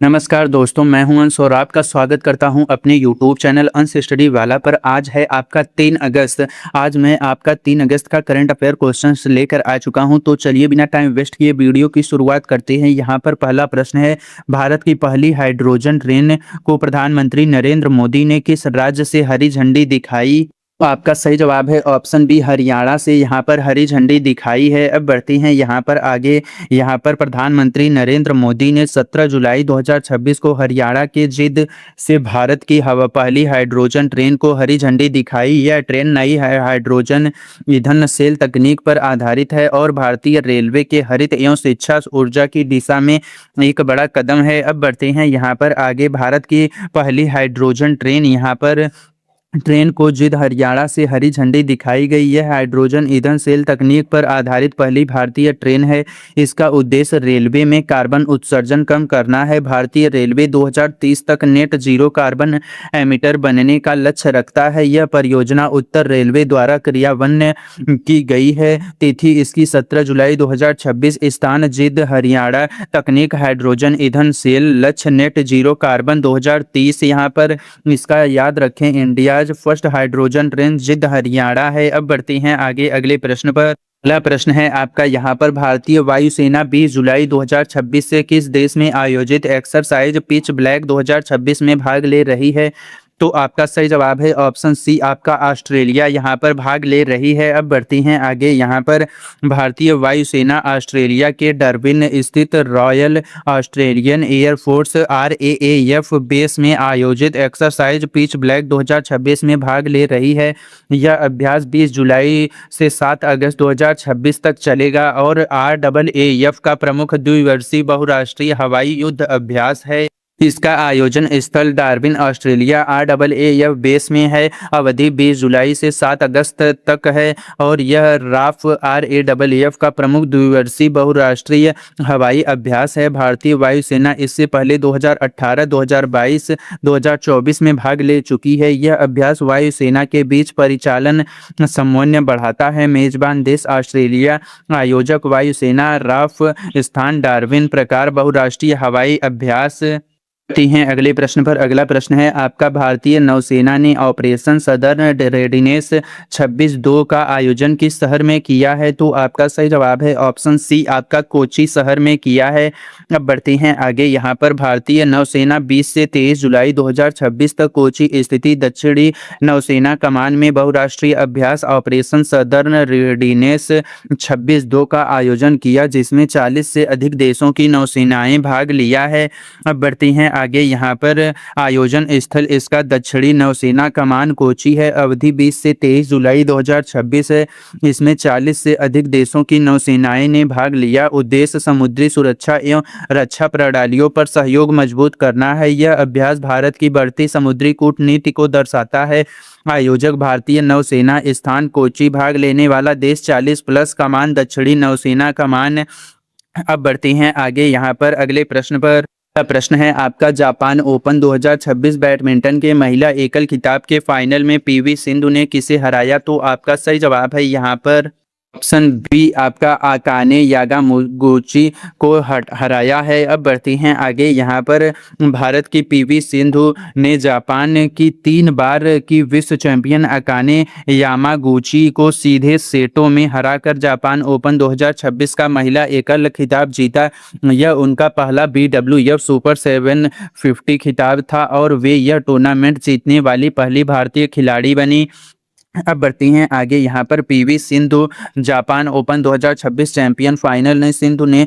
नमस्कार दोस्तों, मैं हूं अंश और आपका स्वागत करता हूं अपने यूट्यूब चैनल अंश स्टडी वाला पर। आज है आपका 3 अगस्त। आज मैं आपका 3 अगस्त का करंट अफेयर क्वेश्चंस लेकर आ चुका हूं। तो चलिए बिना टाइम वेस्ट किए वीडियो की शुरुआत करते हैं। यहां पर पहला प्रश्न है, भारत की पहली हाइड्रोजन ट्रेन को प्रधानमंत्री नरेंद्र मोदी ने किस राज्य से हरी झंडी दिखाई? तो आपका सही जवाब है ऑप्शन बी, हरियाणा से यहाँ पर हरी झंडी दिखाई है। अब बढ़ते हैं यहाँ पर आगे। यहाँ पर प्रधानमंत्री नरेंद्र मोदी ने 17 जुलाई 2026 को हरियाणा के जिंद से भारत की पहली हाइड्रोजन ट्रेन को हरी झंडी दिखाई। यह ट्रेन नई हाइड्रोजन ईंधन सेल तकनीक पर आधारित है और भारतीय रेलवे के हरित एवं स्वच्छ ऊर्जा की दिशा में एक बड़ा कदम है। अब बढ़ते हैं यहाँ पर आगे। भारत की पहली हाइड्रोजन ट्रेन यहाँ पर ट्रेन को जिंद हरियाणा से हरी झंडी दिखाई गई। यह हाइड्रोजन ईंधन सेल तकनीक पर आधारित पहली भारतीय ट्रेन है। इसका उद्देश्य रेलवे में कार्बन उत्सर्जन कम करना है। भारतीय रेलवे 2030 तक नेट जीरो कार्बन एमिटर बनने का लक्ष्य रखता है। यह परियोजना उत्तर रेलवे द्वारा क्रियान्वयन की गई है। तिथि इसकी 17 जुलाई 2026। स्थान जिंद हरियाणा। तकनीक हाइड्रोजन ईंधन सेल। लक्ष्य नेट जीरो कार्बन 2030। यहाँ पर इसका याद रखें, इंडिया फर्स्ट हाइड्रोजन ट्रेन जिंद हरियाणा है। अब बढ़ते हैं आगे अगले प्रश्न पर। अगला प्रश्न है आपका यहाँ पर, भारतीय वायुसेना 20 जुलाई 2026 से किस देश में आयोजित एक्सरसाइज पिच ब्लैक 2026 में भाग ले रही है? तो आपका सही जवाब है ऑप्शन सी, आपका ऑस्ट्रेलिया यहाँ पर भाग ले रही है। अब बढ़ती हैं आगे। यहाँ पर भारतीय वायुसेना ऑस्ट्रेलिया के डार्विन स्थित royal Australian air force RAAF base में आयोजित एक्सरसाइज पिच ब्लैक 2026 में भाग ले रही है। यह अभ्यास 20 जुलाई से 7 अगस्त 2026 तक चलेगा और RAAF का प्रमुख द्विवर्षीय बहुराष्ट्रीय हवाई युद्ध अभ्यास है। इसका आयोजन स्थल डार्विन ऑस्ट्रेलिया RAAF बेस में है। अवधि 20 जुलाई से 7 अगस्त तक है और यह राफ RAAF का प्रमुख द्विवर्षीय बहुराष्ट्रीय हवाई अभ्यास है। भारतीय वायुसेना इससे पहले 2018, 2022, 2024 में भाग ले चुकी है। यह अभ्यास वायुसेना के बीच परिचालन समन्वय बढ़ाता है। मेजबान देश ऑस्ट्रेलिया, आयोजक वायुसेना, राफ स्थान डार्विन, प्रकार बहुराष्ट्रीय हवाई अभ्यास हैं। अगले प्रश्न पर। अगला प्रश्न है आपका, भारतीय नौसेना ने ऑपरेशन सदर्न रेडिनेस 26/2 का आयोजन किस शहर में किया है? तो आपका सही जवाब है ऑप्शन सी, आपका कोची शहर में किया है। अब बढ़ते हैं आगे। यहाँ पर भारतीय नौसेना 20 से 23 जुलाई 2026 तक कोची स्थिति दक्षिणी नौसेना कमान में बहुराष्ट्रीय अभ्यास ऑपरेशन सदर्न रेडिनेस 26/2 का आयोजन किया, जिसमें 40 से अधिक देशों की नौसेनाएं भाग लिया है। अब बढ़ते हैं आगे। यहाँ पर आयोजन स्थल इसका दक्षिणी नौसेना कमान कोची है। अवधि 20 से 23 जुलाई 2026 है। इसमें 40 से अधिक देशों की नौसेनाएं ने भाग लिया। उद्देश्य समुद्री सुरक्षा एवं रक्षा प्रणालियों पर सहयोग मजबूत करना है। यह अभ्यास भारत की बढ़ती समुद्री कूटनीति को दर्शाता है। आयोजक भारतीय नौसेना, स्थान कोची, भाग लेने वाला देश 40+ कमान दक्षिणी नौसेना कमान। अब बढ़ते हैं आगे। यहाँ पर अगले प्रश्न पर। प्रश्न है आपका, जापान ओपन 2026 बैडमिंटन के महिला एकल खिताब के फाइनल में PV सिंधु ने किसे हराया? तो आपका सही जवाब है यहाँ पर ऑप्शन बी, आपका आकाने यामागुची को हराया है। अब बढ़ते हैं आगे। यहाँ पर भारत की PV सिंधु ने जापान की 3 बार की विश्व चैंपियन आकाने यामागुची को सीधे सेटों में हराकर जापान ओपन 2026 का महिला एकल खिताब जीता। यह उनका पहला BWF सुपर 750 खिताब था और वे यह टूर्नामेंट जीतने वाली पहली भारतीय खिलाड़ी बनी। अब बढ़ती हैं आगे। यहाँ पर PV Sindhu Japan open 2026 champion final ने सिंधु ने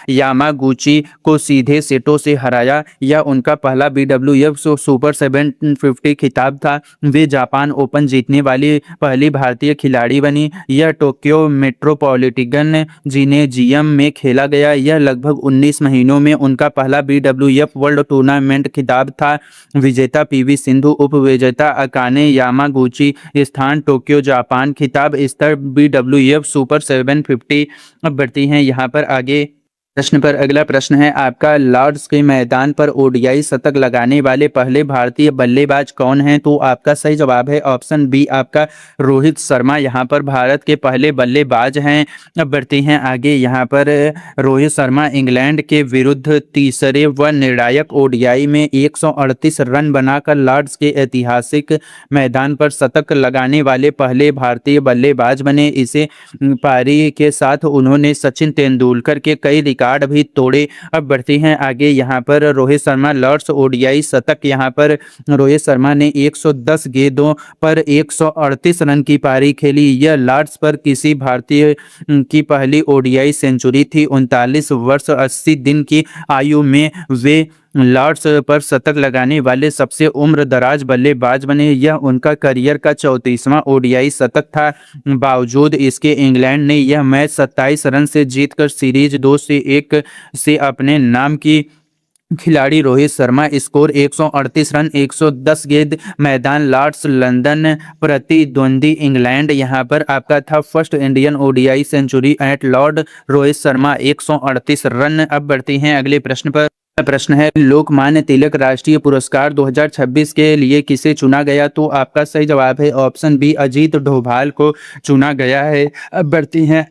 यामागुची को सीधे सेटों से हराया। यह उनका पहला BWF सुपर 750 खिताब था। वे जापान ओपन जीतने वाली पहली भारतीय खिलाड़ी बनी। यह टोक्यो मेट्रोपॉलिटन जिनेजियम में खेला गया। यह लगभग 19 महीनों में उनका पहला BWF वर्ल्ड टूर्नामेंट खिताब था। विजेता PV सिंधु, उप विजेता अकाने यामागुची, स्थान टोक्यो जापान, खिताब स्तर BWF सुपर 750। अब बढ़ती हैं यहाँ पर आगे। प्रश्न पर अगला प्रश्न है आपका, लॉर्ड्स के मैदान पर ओडीआई शतक लगाने वाले पहले भारतीय बल्लेबाज कौन हैं? तो आपका सही जवाब है ऑप्शन बी, आपका रोहित शर्मा यहाँ पर भारत के पहले बल्लेबाज हैं। अब बढ़ते हैं आगे, यहाँ पर रोहित शर्मा इंग्लैंड के विरुद्ध तीसरे व निर्णायक ओडीआई में 138 रन बनाकर लॉर्ड्स के ऐतिहासिक मैदान पर शतक लगाने वाले पहले भारतीय बल्लेबाज बने। इसे पारी के साथ उन्होंने सचिन तेंदुलकर के कई रिकॉर्ड भी तोड़े। अब बढ़ते हैं आगे, यहाँ पर रोहित शर्मा लॉर्ड्स ओडीआई शतक, यहाँ पर रोहित शर्मा ने 110 गेंदों पर 138 रन की पारी खेली। यह लॉर्ड्स पर किसी भारतीय की पहली ओडीआई सेंचुरी थी। 39 वर्ष 80 दिन की आयु में वे लॉर्ड्स पर शतक लगाने वाले सबसे उम्र दराज बल्लेबाज बने। यह उनका करियर का 34वां ओडीआई शतक था। बावजूद इसके इंग्लैंड ने यह मैच 27 रन से जीतकर सीरीज 2-1 से अपने नाम की। खिलाड़ी रोहित शर्मा स्कोर 138 रन 110 गेंद, मैदान लॉर्ड्स लंदन, प्रतिद्वंदी इंग्लैंड। यहाँ पर आपका था first Indian ODI century at Lord, Rohit Sharma 138 run. अब बढ़ते हैं अगले प्रश्न पर। प्रश्न है, लोकमान्य तिलक राष्ट्रीय पुरस्कार 2026 के लिए किसे चुना गया? तो आपका सही जवाब है ऑप्शन बी, अजीत डोभाल को चुना गया है। अब बढ़ती हैं,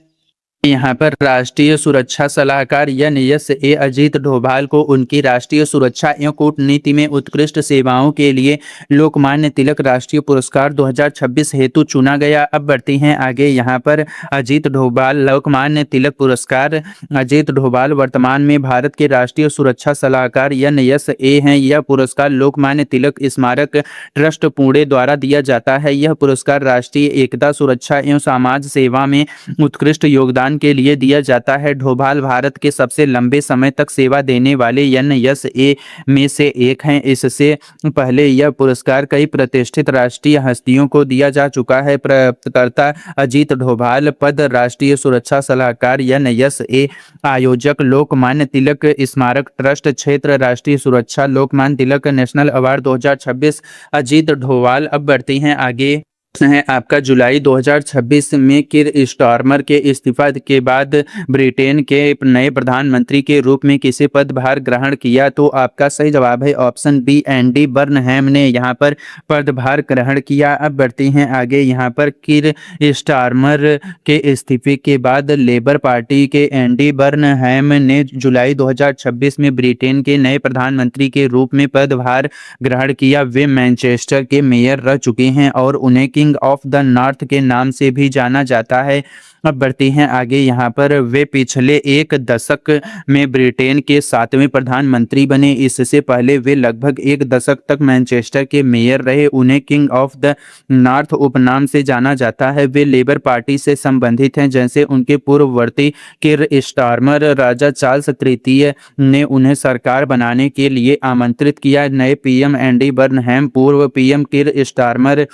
यहाँ पर राष्ट्रीय सुरक्षा सलाहकार NSA अजीत डोभाल को उनकी राष्ट्रीय सुरक्षा एवं कूटनीति में उत्कृष्ट सेवाओं के लिए लोकमान्य तिलक राष्ट्रीय पुरस्कार 2026 हेतु चुना गया। अब बढ़ते हैं आगे, यहाँ पर अजीत डोभाल लोकमान्य तिलक पुरस्कार। अजीत डोभाल वर्तमान में भारत के राष्ट्रीय सुरक्षा सलाहकार NSA हैं। यह पुरस्कार लोकमान्य तिलक स्मारक ट्रस्ट पुणे द्वारा दिया जाता है। यह पुरस्कार राष्ट्रीय एकता, सुरक्षा एवं समाज सेवा में उत्कृष्ट योगदान के लिए दिया जाता है। डोभाल भारत के सबसे लंबे समय तक सेवा देने वाले NSA में से एक हैं। इससे पहले यह पुरस्कार कई प्रतिष्ठित राष्ट्रीय हस्तियों को दिया जा चुका है। प्राप्तकर्ता अजीत डोभाल पद राष्ट्रीय सुरक्षा सलाहकार NSA, आयोजक लोकमान्य तिलक स्मारक ट्रस्ट, क्षेत्र राष्ट्रीय सुरक्षा लोकमान्य तिलक नेशनल अवार्ड 2026 अजीत डोभाल। अब बढ़ते हैं आगे, है आपका जुलाई 2026 में किर स्टारमर के इस्तीफा के बाद ब्रिटेन के नए प्रधानमंत्री के रूप में किसे पदभार ग्रहण किया? तो आपका सही जवाब है ऑप्शन बी, एंडी बर्नहैम ने यहाँ पर पदभार ग्रहण किया। अब बढ़ते हैं आगे, यहाँ पर किर स्टारमर के इस्तीफे के बाद लेबर पार्टी के एंडी बर्नहैम ने जुलाई 2026 में ब्रिटेन के नए प्रधानमंत्री के रूप में पदभार ग्रहण किया। वे मैनचेस्टर के मेयर रह चुके हैं और उन्हें किंग ऑफ द नॉर्थ के नाम से भी जाना जाता है। अब बढ़ते हैं आगे, यहाँ पर वे पिछले एक दशक में ब्रिटेन के 7वें प्रधानमंत्री बने। इससे पहले वे लगभग एक दशक तक मैनचेस्टर के मेयर रहे। उन्हें किंग ऑफ द नॉर्थ उपनाम से जाना जाता है। वे लेबर पार्टी से संबंधित हैं। जैसे उनके पूर्ववर्ती किर स्टारमर, राजा चार्ल्स तृतीय ने उन्हें सरकार बनाने के लिए आमंत्रित किया। नए पीएम एंडी बर्नहैम, पूर्व पीएम किर स्टारमर,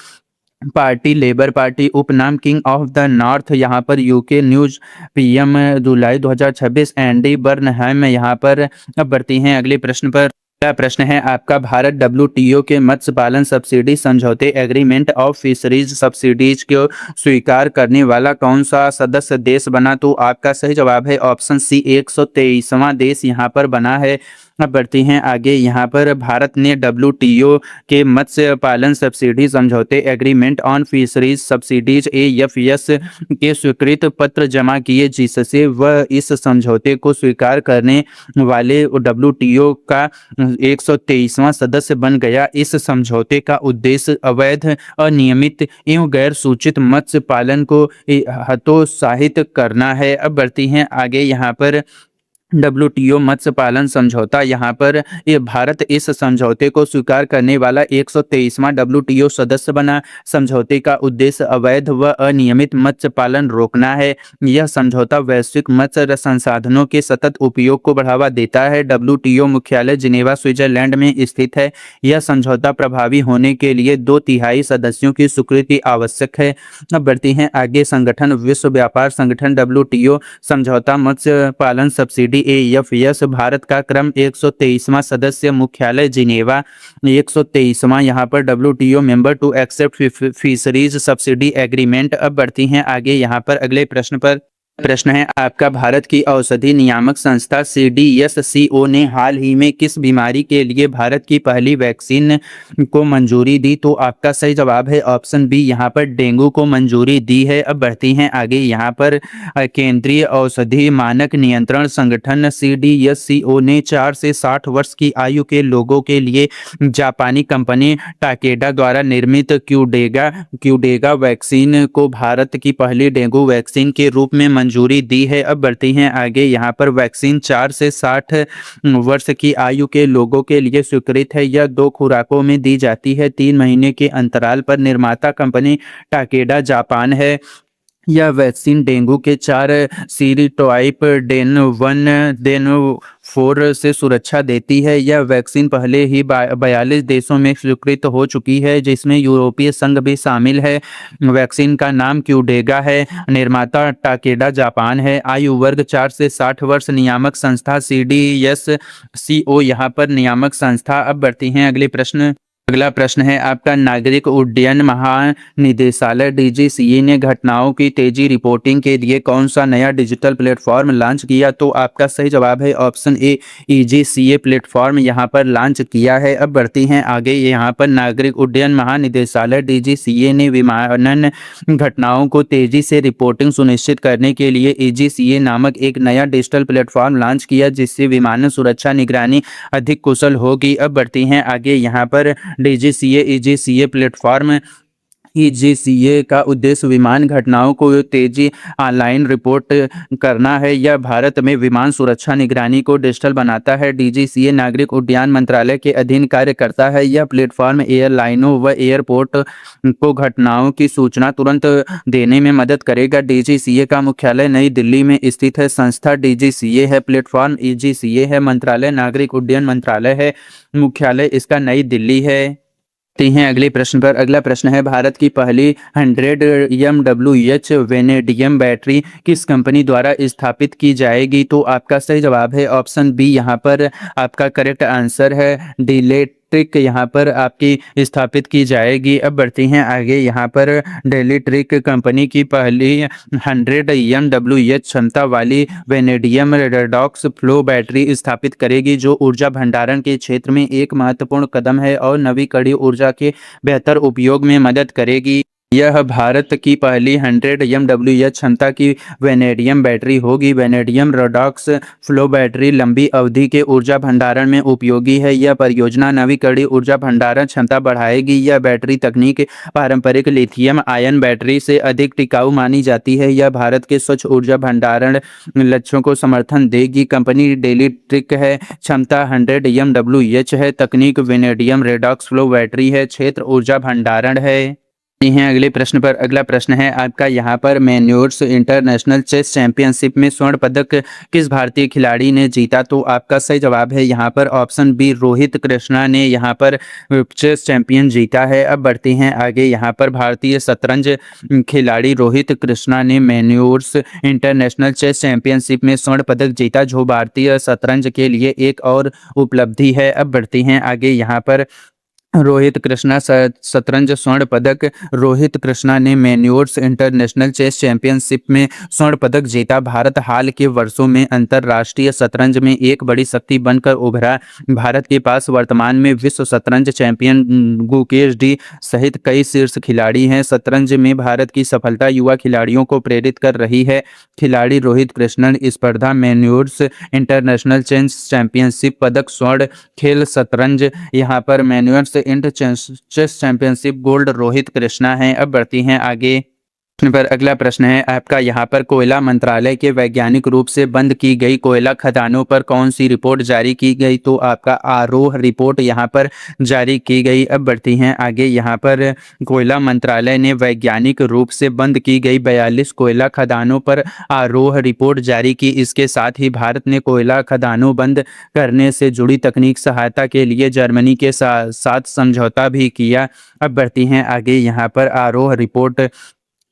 पार्टी लेबर पार्टी, उपनाम किंग ऑफ द नॉर्थ। यहाँ पर यूके न्यूज पीएम जुलाई 2026 एंडी बर्नहैम। यहाँ पर अब बढ़ती हैं अगले प्रश्न पर। अगला प्रश्न है आपका, भारत WTO के मत्स्य पालन सब्सिडी समझौते एग्रीमेंट ऑफ फिशरीज सब्सिडीज को स्वीकार करने वाला कौन सा सदस्य देश बना? तो आपका सही जवाब है ऑप्शन सी, 123वां देश यहाँ पर बना है। अब बढ़ते हैं आगे, यहाँ पर भारत ने WTO के मत्स्य पालन सब्सिडी समझौते agreement on fisheries subsidies AFS के स्वीकृत पत्र जमा किए, जिससे वह इस समझौते को स्वीकार करने वाले WTO का 123वां सदस्य बन गया। इस समझौते का उद्देश्य अवैध, अनियमित एवं गैर सूचित मत्स्य पालन को हतोत्साहित करना है। अब बढ़ती हैं आगे, यहाँ पर WTO मत्स्य पालन समझौता, यहाँ पर ये भारत इस समझौते को स्वीकार करने वाला 123वां WTO सदस्य बना। समझौते का उद्देश्य अवैध व अनियमित मत्स्य पालन रोकना है। यह समझौता वैश्विक मत्स्य संसाधनों के सतत उपयोग को बढ़ावा देता है। WTO मुख्यालय जिनेवा, स्विट्जरलैंड में स्थित है। यह समझौता प्रभावी होने के लिए 2/3 सदस्यों की स्वीकृति आवश्यक है। अब बढ़ते हैं आगे, संगठन विश्व व्यापार संगठन WTO समझौता मत्स्य पालन सब्सिडी AFS, भारत का क्रम 123वां सदस्य, मुख्यालय जिनेवा, 123वां यहाँ पर WTO member to accept fisheries subsidy agreement. अब बढ़ती हैं आगे, यहाँ पर अगले प्रश्न पर। प्रश्न है आपका, भारत की औषधि नियामक संस्था CDSCO ने हाल ही में किस बीमारी के लिए भारत की पहली वैक्सीन को मंजूरी दी? तो आपका सही जवाब है ऑप्शन बी, यहाँ पर डेंगू को मंजूरी दी है। अब बढ़ती हैं आगे, यहाँ पर केंद्रीय औषधि मानक नियंत्रण संगठन CDSCO ने 4 से 60 वर्ष की आयु के लोगों के लिए जापानी कंपनी टाकेडा द्वारा निर्मित क्यूडेगा वैक्सीन को भारत की पहली डेंगू वैक्सीन के रूप में मंजूरी दी है। अब बढ़ती हैं आगे, यहाँ पर वैक्सीन 4 से 60 वर्ष की आयु के लोगों के लिए स्वीकृत है। यह 2 खुराकों में दी जाती है, 3 महीने के अंतराल पर। निर्माता कंपनी टाकेडा जापान है। यह वैक्सीन डेंगू के 4 सीरोटाइप डेन 1 डेन 4 से सुरक्षा देती है। यह वैक्सीन पहले ही 42 देशों में स्वीकृत हो चुकी है, जिसमें यूरोपीय संघ भी शामिल है। वैक्सीन का नाम क्यूडेगा है। निर्माता टाकेडा जापान है। आयु वर्ग 4 से 60 वर्ष। नियामक संस्था CDSCO यहाँ पर नियामक संस्था। अब बढ़ती हैं अगले प्रश्न। अगला प्रश्न है आपका, नागरिक उड्डयन महानिदेशालय DGCA ने घटनाओं की तेजी रिपोर्टिंग के लिए कौन सा नया डिजिटल प्लेटफॉर्म लॉन्च किया? तो आपका सही जवाब है ऑप्शन ए, EGCA प्लेटफॉर्म यहाँ पर लॉन्च किया है। अब बढ़ती हैं आगे, यहाँ पर नागरिक उड्डयन महानिदेशालय DGCA ने विमानन घटनाओं को तेजी से रिपोर्टिंग सुनिश्चित करने के लिए EGCA नामक एक नया डिजिटल प्लेटफॉर्म लॉन्च किया, जिससे विमानन सुरक्षा निगरानी अधिक कुशल होगी। अब बढ़ती हैं आगे, यहाँ पर DGCA EGCA प्लेटफॉर्म EGCA का उद्देश्य विमान घटनाओं को तेजी ऑनलाइन रिपोर्ट करना है। यह भारत में विमान सुरक्षा निगरानी को डिजिटल बनाता है। DGCA नागरिक उड्डयन मंत्रालय के अधीन कार्य करता है। यह प्लेटफॉर्म एयरलाइनों व एयरपोर्ट को घटनाओं की सूचना तुरंत देने में मदद करेगा। DGCA का मुख्यालय नई दिल्ली में स्थित है। संस्था DGCA है, प्लेटफॉर्म EGCA है, मंत्रालय नागरिक उड्डयन मंत्रालय है, मुख्यालय इसका नई दिल्ली है। हैं अगले प्रश्न पर। अगला प्रश्न है, भारत की पहली 100 MWH वेनेडियम बैटरी किस कंपनी द्वारा स्थापित की जाएगी? तो आपका सही जवाब है ऑप्शन बी, यहाँ पर आपका करेक्ट आंसर है डिलेट्रिक यहाँ पर आपकी स्थापित की जाएगी। अब बढ़ती हैं आगे, यहाँ पर डेलीट्रिक कंपनी की पहली 100 MWH क्षमता वाली वेनेडियम रेडॉक्स फ्लो बैटरी स्थापित करेगी, जो ऊर्जा भंडारण के क्षेत्र में एक महत्वपूर्ण कदम है और नवीकरणीय ऊर्जा के बेहतर उपयोग में मदद करेगी। यह भारत की पहली 100 MWH क्षमता की वेनेडियम बैटरी होगी। वेनेडियम रेडॉक्स फ्लो बैटरी लंबी अवधि के ऊर्जा भंडारण में उपयोगी है। यह परियोजना नवीकरणीय ऊर्जा भंडारण क्षमता बढ़ाएगी। यह बैटरी तकनीक पारंपरिक लिथियम आयन बैटरी से अधिक टिकाऊ मानी जाती है। यह भारत के स्वच्छ ऊर्जा भंडारण लक्ष्यों को समर्थन देगी। कंपनी डेलीट्रिक है, क्षमता 100 MWH है, तकनीक वेनेडियम रेडॉक्स फ्लो बैटरी है, क्षेत्र ऊर्जा भंडारण है। हैं अगले प्रश्न पर। अगला प्रश्न है आपका, यहाँ पर मैन्योर्स इंटरनेशनल चेस चैंपियनशिप में स्वर्ण पदक किस भारतीय खिलाड़ी ने जीता? तो आपका सही जवाब है यहाँ पर ऑप्शन बी, रोहित कृष्णा ने यहाँ पर चेस चैंपियन जीता है। अब बढ़ते हैं आगे, यहाँ पर भारतीय शतरंज खिलाड़ी रोहित कृष्णा ने मैन्योर्स इंटरनेशनल चेस चैंपियनशिप में स्वर्ण पदक जीता, जो भारतीय शतरंज के लिए एक और उपलब्धि है। अब बढ़ते हैं आगे, यहाँ पर रोहित कृष्णा शतरंज स्वर्ण पदक। रोहित कृष्णा ने मैन्योर्स इंटरनेशनल चेस चैंपियनशिप में स्वर्ण पदक जीता। भारत हाल के वर्षों में अंतर्राष्ट्रीय शतरंज में एक बड़ी शक्ति बनकर उभरा। भारत के पास वर्तमान में विश्व शतरंज चैंपियन गुकेश डी सहित कई शीर्ष खिलाड़ी हैं। शतरंज में भारत की सफलता युवा खिलाड़ियों को प्रेरित कर रही है। खिलाड़ी रोहित कृष्णन स्पर्धा मैन्योर्स इंटरनेशनल चेस चैंपियनशिप पदक स्वर्ण। खेल शतरंज, यहाँ पर मैन्योर्स inter chess championship gold Rohit Krishna है। अब बढ़ती हैं आगे पर। अगला प्रश्न है आपका, यहाँ पर कोयला मंत्रालय के वैज्ञानिक रूप से बंद की गई कोयला खदानों पर कौन सी रिपोर्ट जारी की गई? तो आपका आरोह रिपोर्ट यहाँ पर जारी की गई। अब बढ़ती हैं आगे, यहाँ पर कोयला मंत्रालय ने वैज्ञानिक रूप से बंद की गई 42 कोयला खदानों पर आरोह रिपोर्ट जारी की। इसके साथ ही भारत ने कोयला खदानों बंद करने से जुड़ी तकनीक सहायता के लिए जर्मनी के साथ समझौता भी किया। अब बढ़ती हैं आगे, यहाँ पर आरोह रिपोर्ट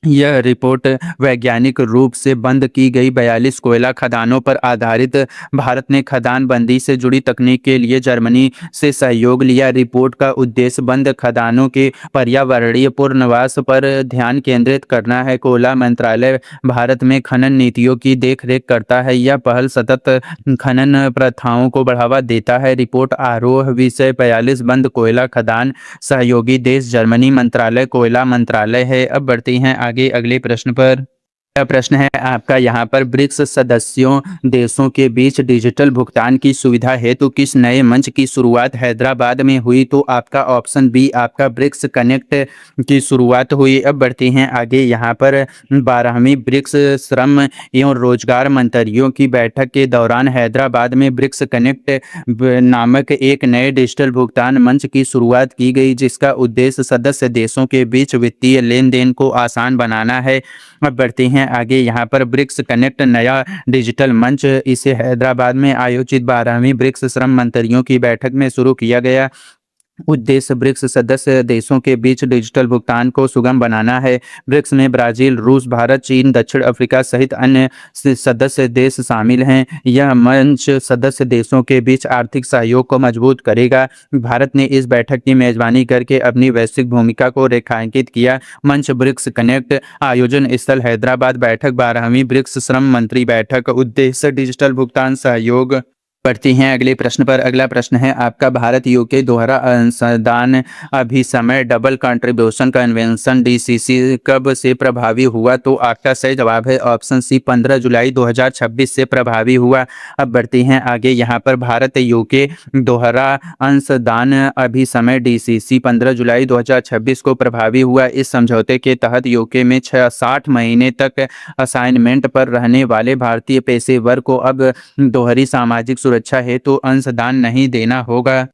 यह रिपोर्ट वैज्ञानिक रूप से बंद की गई 42 कोयला खदानों पर आधारित। भारत ने खदान बंदी से जुड़ी तकनीक के लिए जर्मनी से सहयोग लिया। रिपोर्ट का उद्देश्य बंद खदानों के पर्यावरणीय पुनर्वास पर ध्यान केंद्रित करना है। कोयला मंत्रालय भारत में खनन नीतियों की देखरेख करता है। यह पहल सतत खनन प्रथाओं को बढ़ावा देता है। रिपोर्ट आरोह विषय 42 बंद कोयला खदान। सहयोगी देश जर्मनी मंत्रालय कोयला मंत्रालय है। अब बढ़ती हैं आगे अगले प्रश्न पर। यह प्रश्न है आपका यहाँ पर, ब्रिक्स सदस्यों देशों के बीच डिजिटल भुगतान की सुविधा हेतु किस नए मंच की शुरुआत हैदराबाद में हुई? तो आपका ऑप्शन बी आपका ब्रिक्स कनेक्ट की शुरुआत हुई। अब बढ़ती हैं आगे यहाँ पर, 12वीं ब्रिक्स श्रम एवं रोजगार मंत्रियों की बैठक के दौरान हैदराबाद में ब्रिक्स कनेक्ट नामक एक नए डिजिटल भुगतान मंच की शुरुआत की गई, जिसका उद्देश्य सदस्य देशों के बीच वित्तीय लेन देन को आसान बनाना है। अब बढ़ते हैं आगे यहाँ पर, ब्रिक्स कनेक्ट नया डिजिटल मंच, इसे हैदराबाद में आयोजित 12वीं ब्रिक्स श्रम मंत्रियों की बैठक में शुरू किया गया। उद्देश्य ब्रिक्स सदस्य देशों के बीच डिजिटल भुगतान को सुगम बनाना है। ब्रिक्स में ब्राजील, रूस, भारत, चीन, दक्षिण अफ्रीका सहित अन्य सदस्य देश शामिल हैं। यह मंच सदस्य देशों के बीच आर्थिक सहयोग को मजबूत करेगा। भारत ने इस बैठक की मेजबानी करके अपनी वैश्विक भूमिका को रेखांकित किया। मंच ब्रिक्स कनेक्ट, आयोजन स्थल हैदराबाद, बैठक 12वीं ब्रिक्स श्रम मंत्री बैठक, उद्देश्य डिजिटल भुगतान सहयोग। बढ़ती हैं अगले प्रश्न पर। अगला प्रश्न है आपका, भारत यूके दोहरा अंशदान अभिसमय डबल कंट्रीब्यूशन कन्वेंशन डीसीसी कब से प्रभावी हुआ? तो आपका सही जवाब है ऑप्शन सी 15 जुलाई 2026 से प्रभावी हुआ। अब बढ़ती हैं आगे यहाँ पर, भारत यूके दोहरा अंशदान अभिसमय डीसीसी 15 जुलाई 2026 को प्रभावी हुआ। इस समझौते के तहत यूके में 60 महीने तक असाइनमेंट पर रहने वाले भारतीय पेशेवर को अब दोहरी सामाजिक सुरक्षा हेतु अंशदान नहीं देना होगा।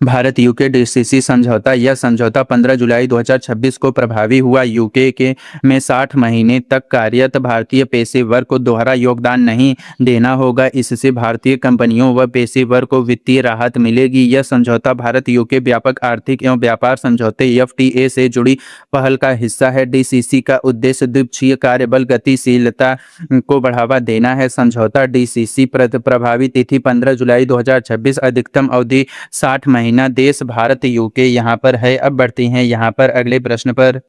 भारत यूके डीसीसी समझौता, यह समझौता 15 जुलाई 2026 को प्रभावी हुआ। यूके के में 60 महीने तक कार्यरत भारतीय पेशेवर को दोहरा योगदान नहीं देना होगा। इससे भारतीय कंपनियों व पेशेवर को वित्तीय राहत मिलेगी। यह समझौता भारत यूके व्यापक आर्थिक एवं व्यापार समझौते एफटीए से जुड़ी पहल का हिस्सा है। डीसीसी का उद्देश्य द्विपक्षीय कार्यबल गतिशीलता को बढ़ावा देना है। समझौता डीसीसी प्रभावी तिथि 15 जुलाई 2026, अधिकतम अवधि 60 महीना, देश भारत यूके यहाँ पर है। अब बढ़ती हैं यहाँ पर अगले प्रश्न पर।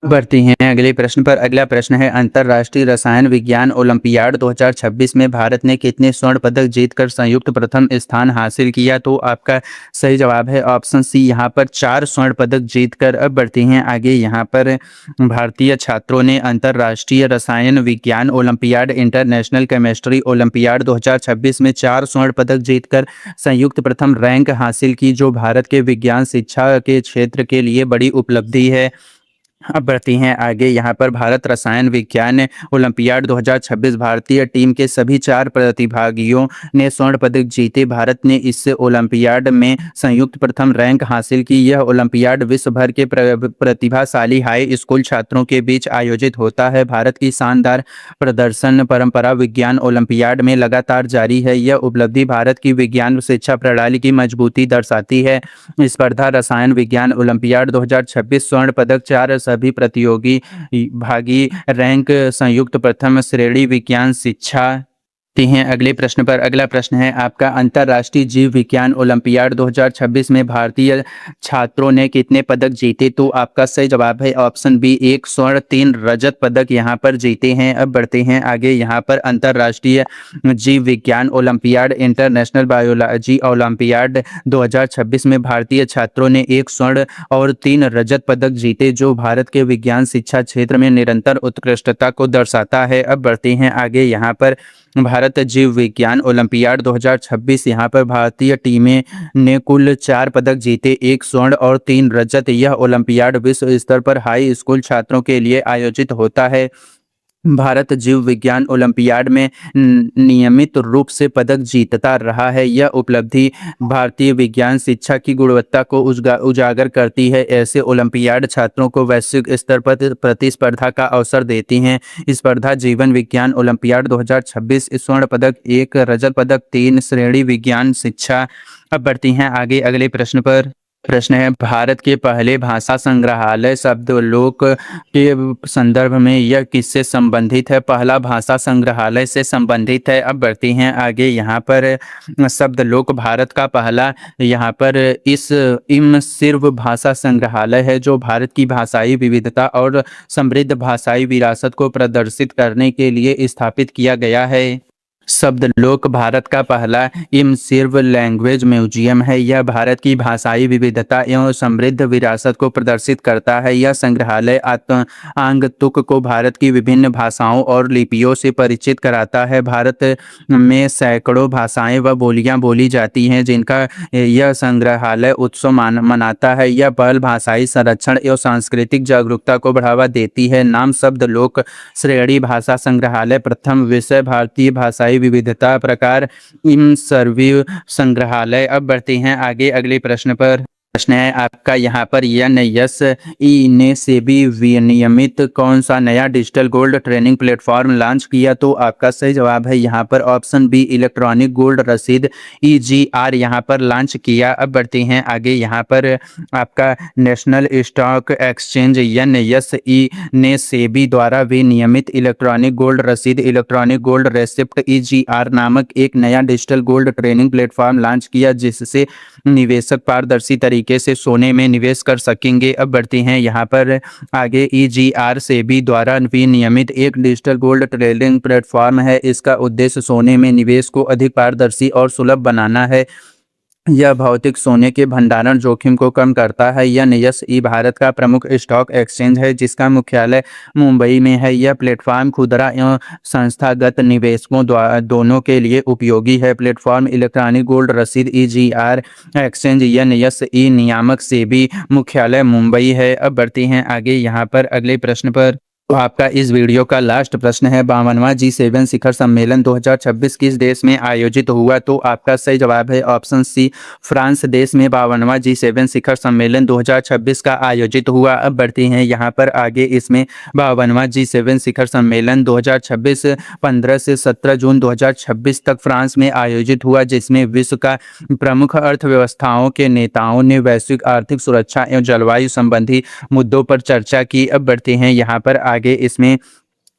बढ़ती हैं अगले प्रश्न पर। अगला प्रश्न है, अंतर्राष्ट्रीय रसायन विज्ञान ओलंपियाड 2026 में भारत ने कितने स्वर्ण पदक जीतकर संयुक्त प्रथम स्थान हासिल किया? तो आपका सही जवाब है ऑप्शन सी यहाँ पर 4 स्वर्ण पदक जीतकर। अब बढ़ती हैं आगे यहाँ पर, भारतीय छात्रों ने अंतर्राष्ट्रीय रसायन विज्ञान ओलंपियाड इंटरनेशनल केमिस्ट्री ओलंपियाड 2026 में 4 स्वर्ण पदक जीतकर संयुक्त प्रथम रैंक हासिल की, जो भारत के विज्ञान शिक्षा के क्षेत्र के लिए बड़ी उपलब्धि है। अब बढ़ती हैं आगे यहाँ पर, भारत रसायन विज्ञान ओलंपियाड 2026 भारतीय टीम के सभी 4 प्रतिभागियों ने स्वर्ण पदक जीते। भारत ने इस ओलंपियाड में संयुक्त प्रथम रैंक हासिल की। यह ओलंपियाड विश्व भर के प्रतिभाशाली हाई स्कूल छात्रों के बीच आयोजित होता है। भारत की शानदार प्रदर्शन परंपरा विज्ञान ओलंपियाड में लगातार जारी है। यह उपलब्धि भारत की विज्ञान शिक्षा प्रणाली की मजबूती दर्शाती है। स्पर्धा रसायन विज्ञान ओलंपियाड 2026 स्वर्ण पदक 4 सभी प्रतियोगी भागी रैंक संयुक्त प्रथम श्रेणी विज्ञान शिक्षा हैं। अगले प्रश्न पर। अगला प्रश्न है आपका, अंतर्राष्ट्रीय जीव विज्ञान ओलंपियाड 2026 में भारतीय छात्रों ने कितने पदक जीते? तो आपका सही जवाब है ऑप्शन बी 1 स्वर्ण 3 रजत पदक यहाँ पर जीते हैं। अब बढ़ते हैं आगे यहाँ पर, अंतर्राष्ट्रीय जीव विज्ञान ओलंपियाड इंटरनेशनल बायोलॉजी ओलंपियाड 2026 में भारतीय छात्रों ने 1 स्वर्ण और 3 रजत पदक जीते, जो भारत के विज्ञान शिक्षा क्षेत्र में निरंतर उत्कृष्टता को दर्शाता है। अब बढ़ते हैं आगे यहाँ पर, भारत जीव विज्ञान ओलंपियाड 2026, यहाँ पर भारतीय टीमें ने कुल 4 पदक जीते, 1 स्वर्ण और 3 रजत। यह ओलंपियाड विश्व स्तर पर हाई स्कूल छात्रों के लिए आयोजित होता है। भारत जीव विज्ञान ओलंपियाड में नियमित रूप से पदक जीतता रहा है। यह उपलब्धि भारतीय विज्ञान शिक्षा की गुणवत्ता को उजागर करती है। ऐसे ओलंपियाड छात्रों को वैश्विक स्तर पर प्रतिस्पर्धा का अवसर देती हैं। स्पर्धा जीवन विज्ञान ओलंपियाड 2026 स्वर्ण पदक 1 रजत पदक 3 श्रेणी विज्ञान शिक्षा। अब बढ़ती हैं आगे अगले प्रश्न पर। प्रश्न है, भारत के पहले भाषा संग्रहालय शब्दलोक के संदर्भ में यह किससे संबंधित है? पहला भाषा संग्रहालय से संबंधित है। अब बढ़ते हैं आगे। यहाँ पर शब्दलोक भारत का पहला यहाँ पर इस इम सिर्फ भाषा संग्रहालय है, जो भारत की भाषाई विविधता और समृद्ध भाषाई विरासत को प्रदर्शित करने के लिए स्थापित किया गया है। शब्दलोक भारत का पहला इमर्सिव लैंग्वेज म्यूजियम है। यह भारत की भाषाई विविधता एवं समृद्ध विरासत को प्रदर्शित करता है। यह संग्रहालय आगंतुक को भारत की विभिन्न भाषाओं और लिपियों से परिचित कराता है। भारत में सैकड़ों भाषाएं व बोलियां बोली जाती हैं, जिनका यह संग्रहालय उत्सव मनाता है। यह पहल भाषाई संरक्षण एवं सांस्कृतिक जागरूकता को बढ़ावा देती है। नाम शब्दलोक श्रेणी भाषा संग्रहालय। प्रथम विषय भारतीय भाषाई विविधता। प्रकार इमर्सिव संग्रहालय। अब बढ़ते हैं आगे अगले प्रश्न पर। प्रश्न है आपका यहाँ पर, NSE ने सेबी विनियमित कौन सा नया digital gold trading platform launch किया? तो आपका सही जवाब है यहाँ पर ऑप्शन बी, इलेक्ट्रॉनिक गोल्ड रसीद EGR यहाँ पर लॉन्च किया। अब बढ़ते हैं आगे। यहाँ पर आपका नेशनल स्टॉक एक्सचेंज NSE ने सेबी द्वारा विनियमित इलेक्ट्रॉनिक गोल्ड रसीद इलेक्ट्रॉनिक गोल्ड रेसिप्ट EGR नामक एक नया digital gold trading platform launch किया, जिससे निवेशक पारदर्शी तरीके से सोने में निवेश कर सकेंगे। अब बढ़ते हैं यहाँ पर आगे। EGR सेबी द्वारा विनियमित एक डिजिटल गोल्ड ट्रेडिंग प्लेटफॉर्म है। इसका उद्देश्य सोने में निवेश को अधिक पारदर्शी और सुलभ बनाना है। यह भौतिक सोने के भंडारण जोखिम को कम करता है। यह NSE भारत का प्रमुख स्टॉक एक्सचेंज है, जिसका मुख्यालय मुंबई में है। यह प्लेटफॉर्म खुदरा एवं संस्थागत निवेशकों दोनों के लिए उपयोगी है। प्लेटफॉर्म इलेक्ट्रॉनिक गोल्ड रसीद EGR एक्सचेंज NSE नियामक सेबी मुख्यालय मुंबई है। अब बढ़ते हैं आगे यहाँ पर अगले प्रश्न पर। तो आपका इस वीडियो का लास्ट प्रश्न है, 52वां G7 शिखर सम्मेलन 2026 किस देश में आयोजित हुआ? तो आपका सही जवाब है ऑप्शन सी, फ्रांस देश में 52वां G7 शिखर सम्मेलन 2026 का आयोजित हुआ। अब बढ़ते हैं यहाँ पर आगे। इसमें 52वां G7 शिखर सम्मेलन 2026 15 से 17 जून 2026 तक फ्रांस में आयोजित हुआ, जिसमें विश्व का प्रमुख अर्थव्यवस्थाओं के नेताओं ने वैश्विक आर्थिक सुरक्षा एवं जलवायु संबंधी मुद्दों पर चर्चा की। अब बढ़ते हैं यहाँ पर आगे। इसमें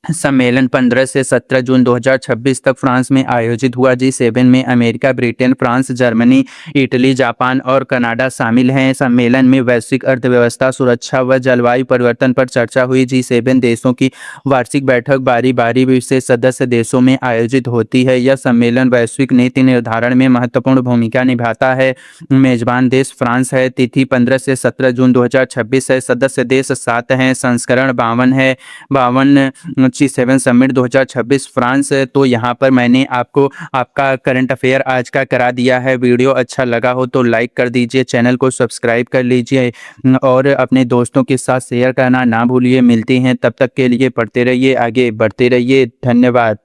सम्मेलन 15 से 17 जून 2026 तक फ्रांस में आयोजित हुआ। G7 में America, Britain, France, Germany, Italy, Japan और कनाडा शामिल हैं। सम्मेलन में वैश्विक अर्थव्यवस्था, सुरक्षा व जलवायु परिवर्तन पर चर्चा हुई। G7 देशों की वार्षिक बैठक बारी बारी से सदस्य देशों में आयोजित होती है। यह सम्मेलन वैश्विक नीति निर्धारण में महत्वपूर्ण भूमिका निभाता है। मेजबान देश फ्रांस है। तिथि 15 से 17 जून 2026 है। सदस्य देश 7 हैं। संस्करण 52 है। 52 G7 समिट 2026 फ्रांस। तो यहाँ पर मैंने आपको आपका करंट अफेयर आज का करा दिया है। वीडियो अच्छा लगा हो तो लाइक कर दीजिए, चैनल को सब्सक्राइब कर लीजिए और अपने दोस्तों के साथ शेयर करना ना भूलिए। मिलते हैं, तब तक के लिए पढ़ते रहिए, आगे बढ़ते रहिए। धन्यवाद।